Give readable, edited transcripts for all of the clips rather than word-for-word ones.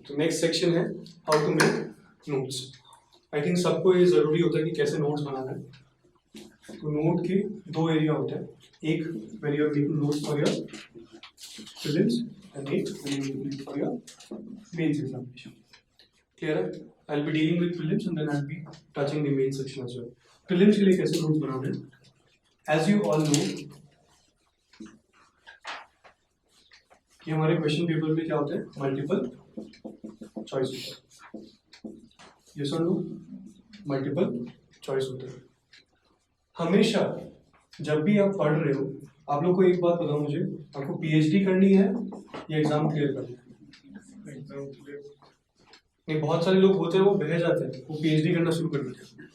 तो next section है how to make notes. I think सबको ये ज़रूरी होता है कि कैसे नोट्स बनाना है। तो नोट के दो एरिया होते हैं, एक when you are making notes for your prelims and एक when you are making for your mains examination. Clear है? I will be dealing with prelims and then I will be touching the main section as well. Prelims के लिए कैसे notes बनाना है, as you all know कि हमारे question paper में क्या होते हैं, मल्टीपल चॉइस होता है। यस और नो, मल्टीपल चॉइस होता है। हमेशा जब भी आप पढ़ रहे हो, आप लोग को एक बात बताओ मुझे, आपको पीएचडी करनी है या एग्जाम क्लियर करना है? Exam clear. नहीं, बहुत सारे लोग होते हैं वो बह जाते हैं, वो पीएचडी करना शुरू कर देते हैं।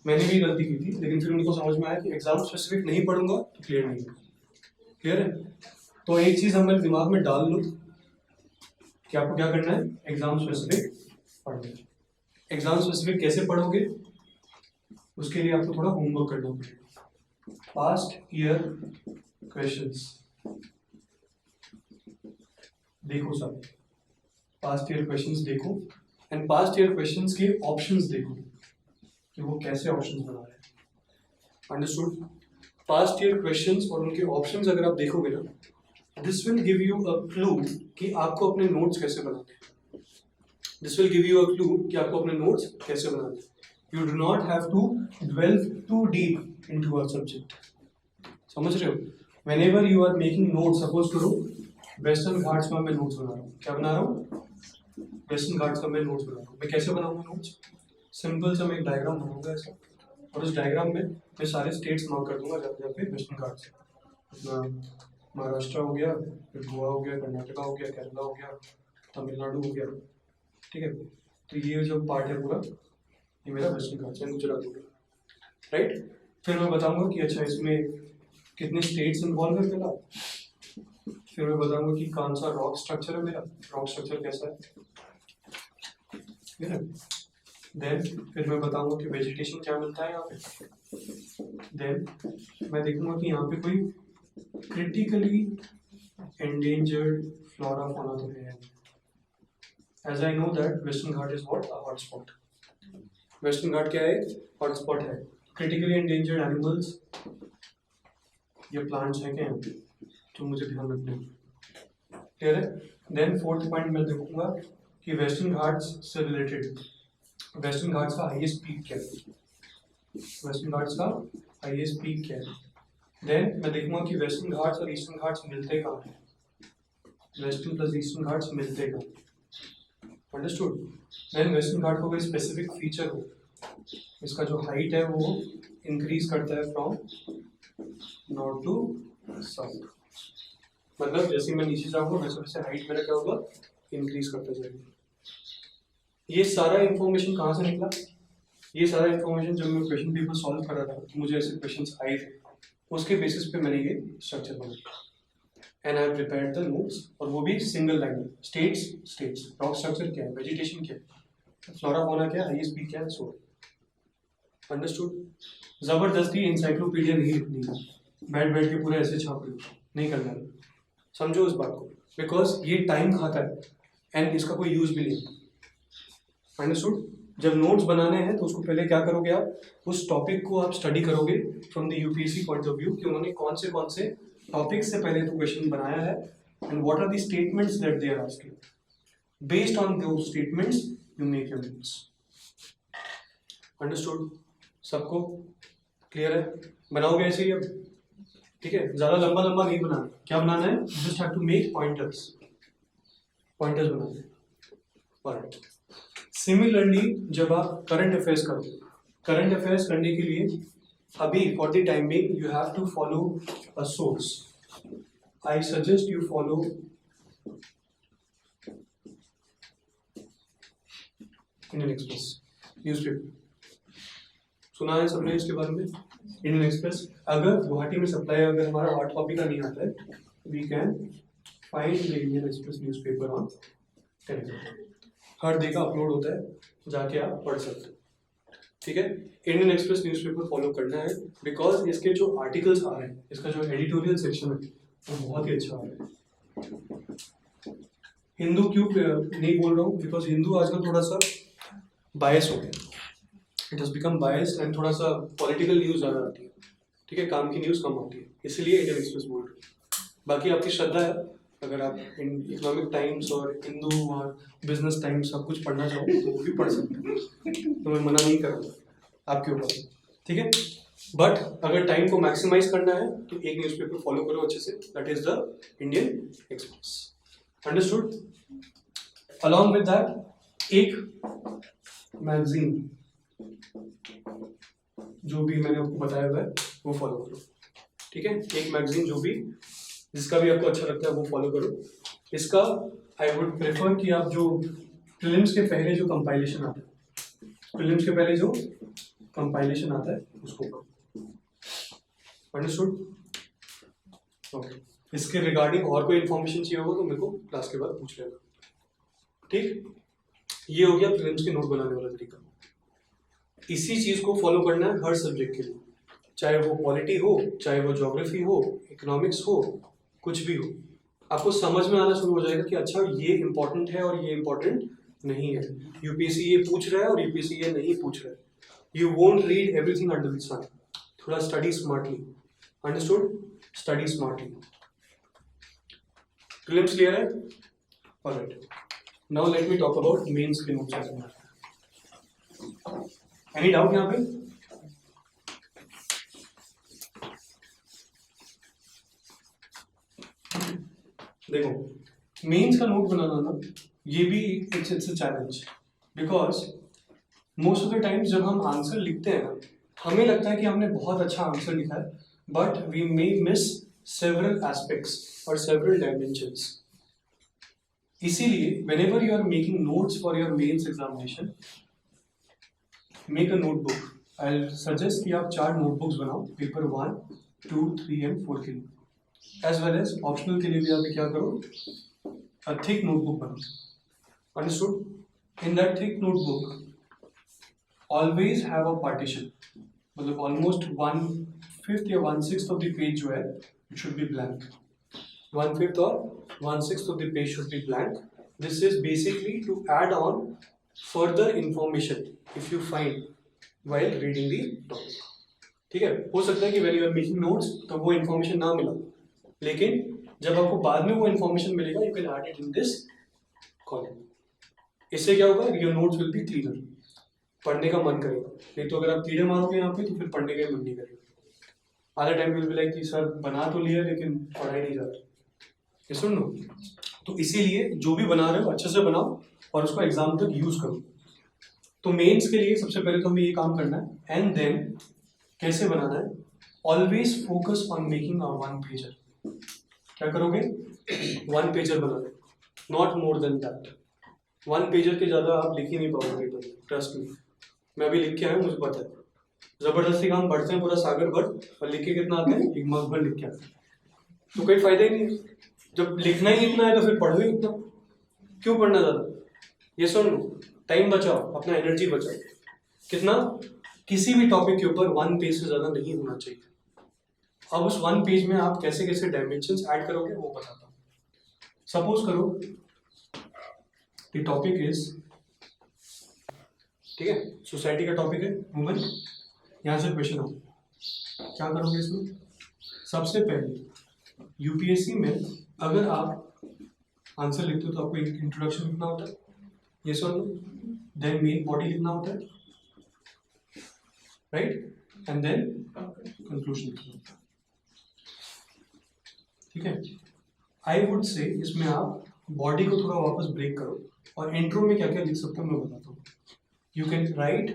मैंने भी गलती की थी, लेकिन फिर उनको समझ में आया कि एग्जाम स्पेसिफिक नहीं पढ़ूंगा तो क्लियर नहीं होगा। क्लियर है? तो एक चीज हमें दिमाग में डाल लो कि आपको क्या करना है, एग्जाम स्पेसिफिक पढ़ना है। एग्जाम स्पेसिफिक कैसे पढ़ोगे, उसके लिए आपको थोड़ा होमवर्क करना पड़ेगा। पास्ट ईयर क्वेश्चंस देखो, सब पास्ट ईयर क्वेश्चंस देखो एंड पास्ट ईयर क्वेश्चंस के ऑप्शंस देखो कि वो कैसे ऑप्शंस बना रहे हैं। अंडरस्टूड? पास्ट ईयर क्वेश्चंस और उनके ऑप्शंस अगर आप देखोगे ना, this will give you a clue कि आपको अपने नोट्स कैसे बनाने हैं। This will give you a clue कि आपको अपने नोट्स कैसे बनाने हैं। You do not have to delve too deep into a subject. समझ रहे हो? Whenever you are making notes, suppose करो वेस्टर्न घाट्स का मैं नोट्स बना रहा हूँ। क्या बना रहा हूँ? वेस्टर्न घाट्स का मैं नोट्स बना रहा हूँ। मैं कैसे बनाऊंगा नोट्स? सिंपल सा मैं एक डायग्राम बनाऊंगा ऐसा, और उस डायग्राम में मैं सारे स्टेट्स मार्क कर दूंगा जहाँ पे वेस्टर्न घाट्स है। अपना महाराष्ट्र हो गया, फिर गोवा हो गया, कर्नाटका हो गया, केरला हो गया, तमिलनाडु हो गया। ठीक है? तो ये जो पार्ट है पूरा, ये मेरा वेस्टर्न घाट्स है, गुजरात हो गया, राइट? फिर मैं बताऊंगा कि अच्छा इसमें कितने स्टेट्स इन्वॉल्व है पहला, फिर मैं बताऊंगा कि कौन सा रॉक स्ट्रक्चर है मेरा, रॉक स्ट्रक्चर कैसा है, देन फिर मैं बताऊंगा कि वेजिटेशन क्या मिलता है यहाँ पे, देन मैं देखूंगा कि यहाँ पे कोई क्रिटिकली एंडेंजर्ड फ्लोरा फौना तो है। As I know that Western Ghat is what, a hotspot. Western Ghat क्या है? हॉटस्पॉट है। क्रिटिकली एंडेंजर्ड एनिमल्स या प्लांट्स हैं क्या यहाँ पे, तो मुझे ध्यान रखना है। क्लियर है? देन फोर्थ पॉइंट मैं देखूंगा कि वेस्टर्न घाट्स से रिलेटेड वेस्टर्न घाट्स का हाईएस्ट पीक क्या है, वेस्टर्न घाट्स का हाईएस्ट पीक क्या है। देन मैं देखूंगा कि वेस्टर्न घाट्स और ईस्टर्न घाट्स मिलते कहाँ हैं, वेस्टर्न प्लस ईस्टर्न घाट्स मिलते कहाँ। अंडरस्टूड? देन वेस्टर्न घाट का कोई स्पेसिफिक फीचर हो, इसका जो हाइट है वो इंक्रीज करता है फ्रॉम नॉर्थ टू साउथ, मतलब जैसे मैं नीचे जाऊंगा वैसे वैसे हाइट मेरा क्या होगा, इंक्रीज करता जाएगा। ये सारा इंफॉर्मेशन कहाँ से निकला? ये सारा इंफॉर्मेशन जब मैं क्वेश्चन पेपर सॉल्व कर रहा था तो मुझे ऐसे क्वेश्चंस आए थे, उसके बेसिस पे मैंने ये स्ट्रक्चर बनाया and I have prepared the notes, और वो भी सिंगल लाइन में। स्टेट्स स्टेट्स, रॉक स्ट्रक्चर क्या है, वेजिटेशन क्या है, फ्लोरा फौना क्या है, हाईएस्ट पीक क्या है, सो। अंडरस्टूड? जबरदस्ती इंसाइक्लोपीडिया नहीं लिखनी है, बैठ बैठ के पूरा ऐसे छाप रहे हो, नहीं करना है। समझो इस बात को, बिकॉज ये टाइम खाता है एंड इसका कोई यूज भी नहीं है। अंडरस्टूड? जब नोट्स बनाने हैं तो उसको पहले क्या करोगे, आप उस टॉपिक को आप स्टडी करोगे from the UPSC point of view कि उन्होंने कौन से टॉपिक से पहले तो क्वेश्चन बनाया है and what are the statements that they are asking. Based on those statements you make your notes. Understood? सबको क्लियर है? बनाओगे ऐसे ही अब? ठीक है, ज्यादा लंबा लंबा नहीं बनाना। क्या बनाना है? Just have to make pointers, pointers बनाना है। ऑलराइट। सिमिलरली जब आप करंट अफेयर्स करो, करंट अफेयर्स करने के लिए अभी for the time being you have to follow a source. I suggest you follow Indian Express newspaper. सुना है सबने इसके बारे में? इंडियन एक्सप्रेस, अगर गुवाहाटी में सप्लाई अगर हमारा हार्ड कॉपी का नहीं आता है, we can find the Indian Express newspaper on Telegram. हर डे का अपलोड होता है, जाके आप पढ़ सकते हो। ठीक है? इंडियन एक्सप्रेस न्यूज़पेपर फॉलो करना है बिकॉज इसके जो आर्टिकल्स आ रहे हैं, इसका जो एडिटोरियल सेक्शन है वो बहुत ही अच्छा आ रहा है। हिंदू क्यों नहीं बोल रहा हूँ, बिकॉज हिंदू आजकल थोड़ा सा बायस हो गया, it has become bias and थोड़ा सा पॉलिटिकल न्यूज़ ज़्यादा आती है, ठीक है, काम की न्यूज़ कम होती है, इसलिए इंडियन एक्सप्रेस बोल रहा हूँ। बाकी आपकी श्रद्धा है, अगर आप इकोनॉमिक टाइम्स और हिंदू और बिजनेस टाइम्स सब कुछ पढ़ना चाहो तो वो भी पढ़ सकते हैं, तो मैं मना नहीं करूँगा, आपके ऊपर, ठीक है। बट अगर टाइम को मैक्सिमाइज करना है तो एक न्यूज़पेपर फॉलो करो अच्छे से, that is the Indian express, understood. Along with that एक मैगजीन जो भी मैंने आपको बताया हुआ है वो फॉलो करो, ठीक है। एक मैगजीन जो भी जिसका भी आपको अच्छा लगता है वो फॉलो करो। इसका आई वुड प्रेफर कि आप जो प्रीलिम्स के पहले जो कंपाइलेशन आता है, प्रीलिम्स के पहले जो कंपाइलेशन आता है उसको पढ़ो, अंडरस्टूड, ओके। इसके रिगार्डिंग और कोई इन्फॉर्मेशन चाहिए होगा तो मेरे को क्लास के बाद पूछ लेना, ठीक। ये हो गया प्रीलिम्स के नोट बनाने वाला तरीका। इसी चीज को फॉलो करना है हर सब्जेक्ट के लिए, चाहे वो पॉलिटी हो, चाहे वो ज्योग्राफी हो, इकोनॉमिक्स हो, कुछ भी हो। आपको समझ में आना शुरू हो जाएगा कि अच्छा ये इंपॉर्टेंट है और ये इंपॉर्टेंट नहीं है, यूपीएससी ये पूछ रहा है और यूपीएससी ये नहीं पूछ रहा है। You won't read everything under the sun, थोड़ा study smartly, understood, study smartly. Prelims clear है, alright. Now let me talk about mains के नोट्स। एनी डाउट यहाँ पे? देखो, मेंस का नोट बनाना ना ये भी it's a challenge, because most of the times जब हम आंसर लिखते हैं ना, हमें लगता है कि हमने बहुत अच्छा आंसर लिखा है, but we may miss several aspects और सेवरल डायमेंशंस। इसीलिए whenever you are making notes for your mains examination, make a notebook. I'll suggest कि आप 4 notebooks बनाओ, पेपर 1, 2, 3 and 4 के लिए, as well as optional के लिए भी आप क्या करो, a thick notebook बनाओ, understood? In that thick notebook, always have a partition, मतलब almost 1/5 या 1/6 of the page जो है it should be blank. 1/5 or 1/6 of the page should be blank. This is basically to add on further information if you find while reading the topic. ठीक है, हो सकता है कि when you are making notes तो वो information ना मिला, लेकिन जब आपको बाद में वो information मिलेगा you can add it in this column. इससे क्या होगा, your notes will be clearer, पढ़ने का मन करेगा। नहीं तो अगर आप कीड़े मारोगे यहाँ पे तो फिर पढ़ने का मन नहीं करेगा, आधा टाइम विल बी लाइक कि सर बना तो लिया लेकिन पढ़ाई नहीं जा रहा, ये सुन लो। तो इसीलिए जो भी बना रहे हो अच्छे से बनाओ और उसको एग्जाम तक यूज करो। तो मेंस के लिए सबसे पहले तो हमें ये काम करना है, एंड देन कैसे बनाना है, always focus on making a 1 pager. क्या करोगे, 1 pager banana, not more than that. 1 pager के ज़्यादा आप लिख ही नहीं पाओगे पेपर, ट्रस्ट मी। मैं अभी लिख के आया हूँ, मुझे पता है, जबरदस्ती काम बढ़ते हैं पूरा सागर भर, और लिख के कितना आता है, एक मग भर लिख के आता है, तो कोई फायदा ही नहीं। जब लिखना ही इतना है तो फिर पढ़ो ही उतना, क्यों पढ़ना ज़्यादा। ये सुन लो, टाइम बचाओ, अपना एनर्जी बचाओ, कितना, किसी भी टॉपिक के ऊपर 1 पेज से ज़्यादा नहीं होना चाहिए। अब उस 1 पेज में आप कैसे कैसे डायमेंशंस ऐड करोगे वो बताता हूँ। सपोज करो द टॉपिक इज, ठीक है, सोसाइटी का टॉपिक है वुमेन, यहाँ से क्वेश्चन हो, क्या करोगे इसमें। सबसे पहले यूपीएससी में अगर आप आंसर लिखते हो तो आपको इंट्रोडक्शन लिखना होता है, ये सर, देन मेन बॉडी लिखना होता है, राइट, एंड देन कंक्लूजन लिखना होता है, ठीक है। आई वुड से इसमें आप बॉडी को थोड़ा वापस ब्रेक करो और इंट्रो में क्या क्या लिख सकते हो मैं बताता हूँ। You can write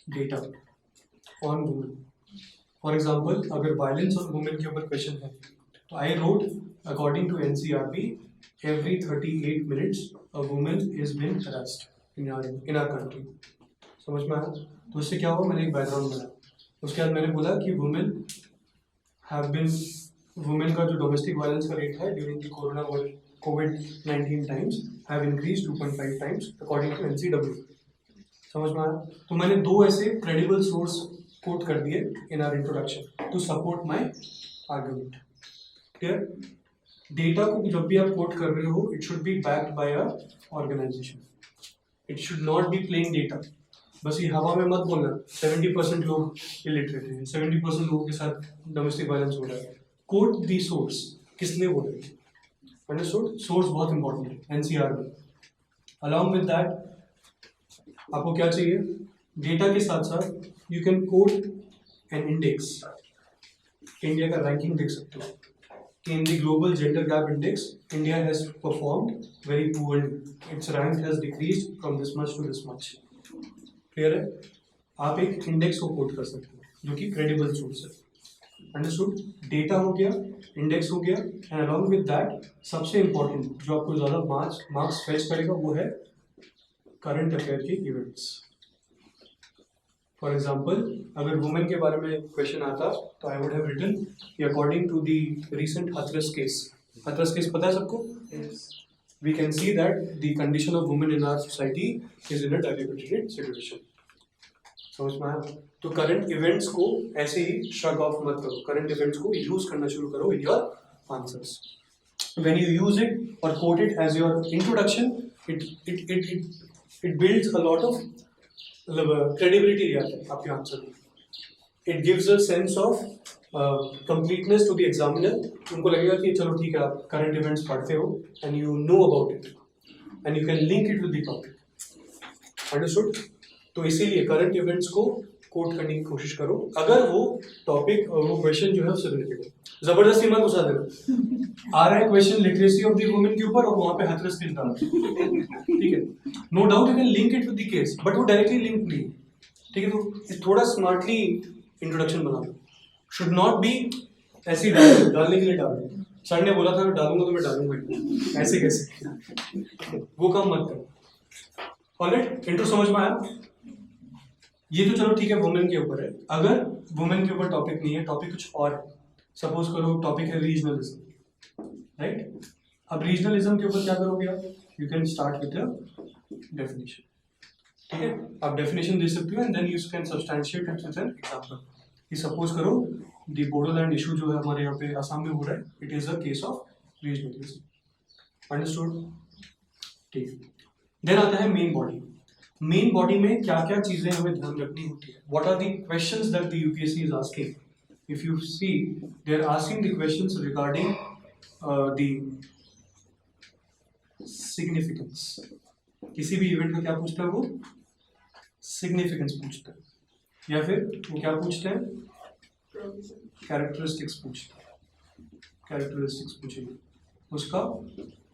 data on women, for example अगर वायलेंस ऑन वुमेन के ऊपर क्वेश्चन है तो I wrote according to NCERT every 38 minutes a women is been harassed in our country. समझ में आया? तो इससे क्या हुआ, मैंने एक बैकग्राउंड बनाया, उसके बाद मैंने बोला कि वुमेन का जो डोमेस्टिक वायलेंस का रेट है ड्यूरिंग द कोविड-19 times have increase 2.5 times according to NCW. समझ में आया? तो मैंने 2 ऐसे क्रेडिबल सोर्स कोट कर दिए in our introduction to support my argument. Clear? Data को जब भी आप कोट कर रहे हो it should be backed by a organisation, it should not be plain data. बस ये हवा में मत बोलना 70% लोग इलिटरेट हैं, 70% लोगों के साथ डोमेस्टिक वायलेंस हो रहा है। कोट दी सोर्स, किसने बोला, अंडरस्टूड? सोर्स बहुत इंपॉर्टेंट है एनसीआर में। अलॉन्ग विद दैट आपको क्या चाहिए, डेटा के साथ साथ you can quote an index. India का रैंकिंग देख सकते हो, in the global gender gap index India has performed very poorly, its rank has decreased from this much to this much। Clear है? आप एक इंडेक्स को कोट कर सकते हो जो कि क्रेडिबल सोर्स है, अंडरस्टूड? डेटा हो गया, इंडेक्स हो गया, एंड अलॉन्ग विद दैट सबसे इंपॉर्टेंट जो आपको ज़्यादा मार्क्स फेच करेगा वो है करंट अफेयर के इवेंट्स। फॉर एग्जाम्पल अगर वुमेन के बारे में क्वेश्चन आता तो आई वुड हैव रिटन कि according to the recent Hathras case, Hathras case पता है सबको? We can see that the condition of women in our society is in a derivated situation. समझ में आया? तो करंट इवेंट्स को ऐसे ही श्रग ऑफ मत करो, करंट इवेंट्स को यूज करना शुरू करो in your answers. When you use it और quote it as your introduction, it builds a lot of मतलब क्रेडिबिलिटी आता है आपके आंसर में। It gives a sense of completeness to the examiner. उनको लगेगा कि चलो ठीक है आप करंट इवेंट्स पढ़ते हो and you know about it and you can link it with the topic, understood? तो इसीलिए करंट इवेंट्स को कोट करने की कोशिश करो अगर वो टॉपिक और वो क्वेश्चन जो है उससे रिलेटेड हो। जबरदस्ती मत घुसा देना। आ रहा है question literacy of the women के ऊपर और वहां पे हाथरस केस डाल, ठीक है? No doubt you can link it with the case but वो डायरेक्टली लिंक नहीं, ठीक है? तो थोड़ा स्मार्टली इंट्रोडक्शन बना लो, शुड नॉट बी ऐसे डालने के लिए डाल दो। सर ने बोला था मैं डालूंगा तो मैं डालूंगा, ऐसे कैसे, वो काम मत करो। ऑलराइट, इंट्रो समझ में आया? ये तो चलो ठीक है वुमेन के ऊपर है। अगर वुमेन के ऊपर टॉपिक नहीं है, टॉपिक कुछ और है, सपोज करो टॉपिक है रीजनलिज्म, राइट? अब रीजनलिज्म के ऊपर क्या करोगे आप? You can start with definition, ठीक है? आप डेफिनेशन दे सकते हो and then you can substantiate it with an example. कि सपोज करो द बोडोलैंड इशू जो है हमारे यहाँ पे असम में हो रहा है, it is a case of regionalism, understood? ठीक। देन आता है मेन बॉडी। मेन बॉडी में क्या क्या चीजें हमें ध्यान रखनी होती है? What are the questions that the UPSC is asking? If you see they are asking the questions regarding the significance. किसी भी इवेंट का क्या पूछता है वो? सिग्निफिकेंस पूछता है, या फिर वो क्या पूछते हैं? कैरेक्टरिस्टिक्स पूछते हैं, कैरेक्टरिस्टिक्स पूछेंगे, उसका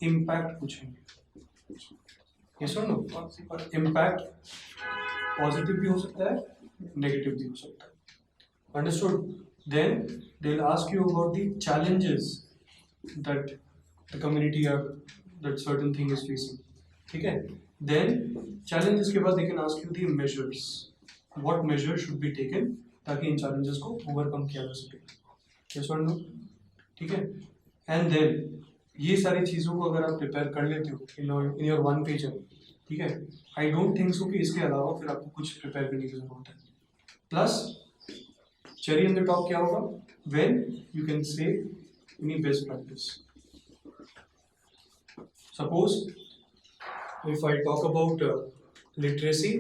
इम्पैक्ट पूछेंगे, यस और नो? और इम्पैक्ट पॉजिटिव भी हो सकता है, नेगेटिव भी हो सकता है, understood? Then they will ask you about the challenges that the community are that certain thing is facing, ठीक है? देन चैलेंजेस के बाद they can ask you the measures, what measure should be taken ताकि इन challenges को overcome किया जा सके, यस और नो? ठीक है? एंड देन ये सारी चीज़ों को अगर आप प्रिपेयर कर लेते हो इन योर वन पेजर, ठीक है, आई डोंट थिंक सो कि इसके अलावा फिर आपको कुछ प्रिपेयर करने की जरूरत है। Plus cherry in the top क्या होगा? When you can say any best practice. Suppose if I talk about literacy,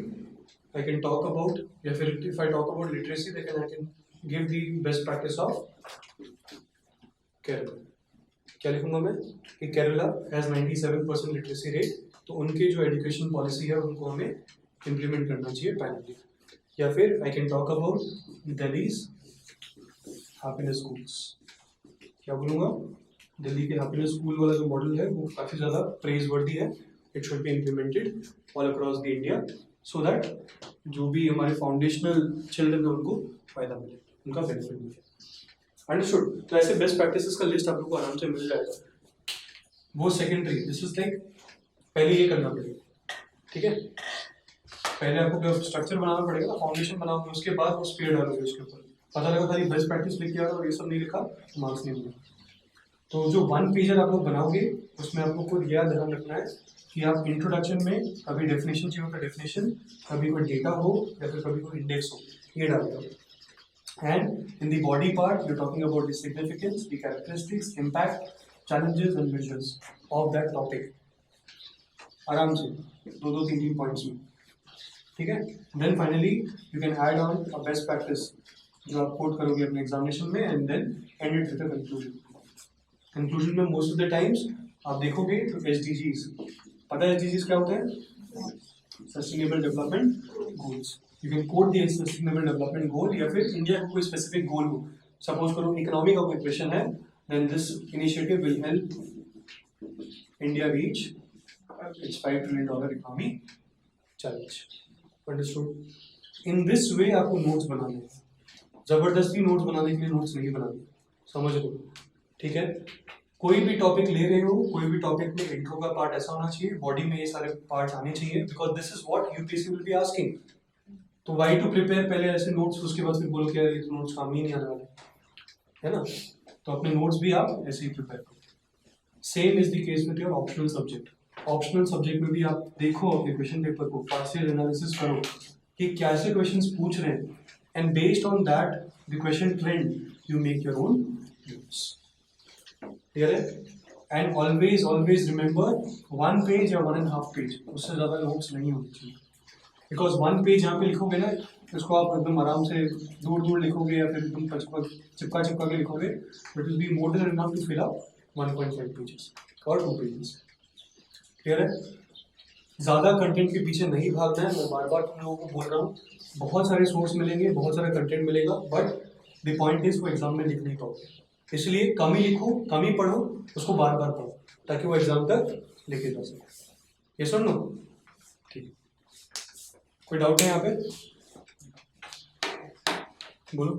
I can talk about, या फिर if I talk about literacy, then I can give the best practice of Kerala. क्या लिखूंगा मैं? कि Kerala has 97% literacy rate, तो उनके जो education policy है उनको हमें इम्प्लीमेंट करना चाहिए पैनली। या फिर I can talk about Delhi's happiness schools। क्या बोलूँगा? दिल्ली के हैप्पीनेस स्कूल वाला जो मॉडल है वो काफ़ी ज़्यादा प्रेज वर्दी है, it should be implemented all across the India so that जो भी हमारे फाउंडेशनल चिल्ड्रन है उनको फायदा मिले, उनका बेनिफिट मिले, अंडरस्टूड? तो ऐसे बेस्ट प्रैक्टिसेस का लिस्ट आप लोग को आराम से मिल जाएगा। वो सेकेंडरी, दिस इज लाइक पहले ये करना पड़ेगा, ठीक है? पहले आपको स्ट्रक्चर बनाना पड़ेगा ना, फाउंडेशन बनाओगे, उसके बाद वो स्पेयर डालोगे उसके ऊपर। पता लगा खाली बेस्ट प्रैक्टिस लिख के आ रहा और ये सब नहीं लिखा, मार्क्स नहीं मिलेगा। तो जो वन पेजर आप लोग बनाओगे उसमें आपको खुद यह ध्यान रखना है कि आप इंट्रोडक्शन में कभी डेफिनेशन चाहिए होगा डेफिनेशन, कभी कोई डेटा हो या फिर कभी कोई इंडेक्स हो, ये डाल दो। And in the body part, you're talking about the significance, the characteristics, impact, challenges and measures of that topic. आराम से दो तीन तीन पॉइंट्स में, ठीक है. Then finally you can add on a best practice जो आप कोट करोगे अपने एग्जामिनेशन में, and then end it with a conclusion. Conclusion में मोस्ट ऑफ द टाइम्स आप देखोगे तो SDGs, पता है SDGs क्या होता है? Sustainable development goals. You can coat the sustainable development goal, या फिर इंडिया का कोई स्पेसिफिक गोल हो. सपोज करो इकोनॉमी का कोई क्वेश्चन है, then this initiative will help India reach its $5 trillion economy challenge. Understood? In this way आपको नोट्स बनाने हैं. जबरदस्ती नोट्स बनाने के लिए नोट्स नहीं बनाने, समझ लो, ठीक है. कोई भी टॉपिक ले रहे हो, कोई भी टॉपिक में इंट्रो का पार्ट ऐसा होना चाहिए, बॉडी में ये सारे पार्ट्स आने चाहिए, because this is what UPSC will be asking. तो वाई टू प्रिपेयर पहले ऐसे नोट्स, उसके बाद फिर बोलो कि ये नोट्स काम ही नहीं आने वाले, है ना. तो अपने नोट्स भी आप ऐसे ही प्रिपेयर करो. Same is the case with your optional subject. Optional subject में भी आप देखो अपने क्वेश्चन पेपर को, पार्शियल एनालिसिस करो कि कैसे क्वेश्चंस पूछ रहे हैं, and based on that the question trend you make your own notes. Clear है? एंड ऑलवेज रिमेंबर 1 पेज या 1.5 पेज, उससे ज़्यादा नोट्स नहीं होने चाहिए. बिकॉज 1 पेज यहाँ पे लिखोगे ना, इसको आप एकदम आराम से दूर लिखोगे या फिर एकदम चिपका के लिखोगे, but will be more than enough to fill up 1.5 pages और 2 पेजेस. क्लियर है? ज़्यादा कंटेंट के पीछे नहीं भागना है. मैं बार बार तुम लोगों को बोल रहा हूँ, बहुत सारे सोर्स मिलेंगे, बहुत सारा कंटेंट मिलेगा, बट द पॉइंट इज वो एग्जाम में लिख नहीं पाओगे. इसलिए कम ही लिखो, कम ही पढ़ो, उसको बार बार पढ़ो, ताकि वो एग्जाम तक लेके जा सके. ये सुन लो, ठीक. कोई डाउट है यहाँ पे? बोलो,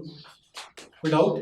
कोई डाउट?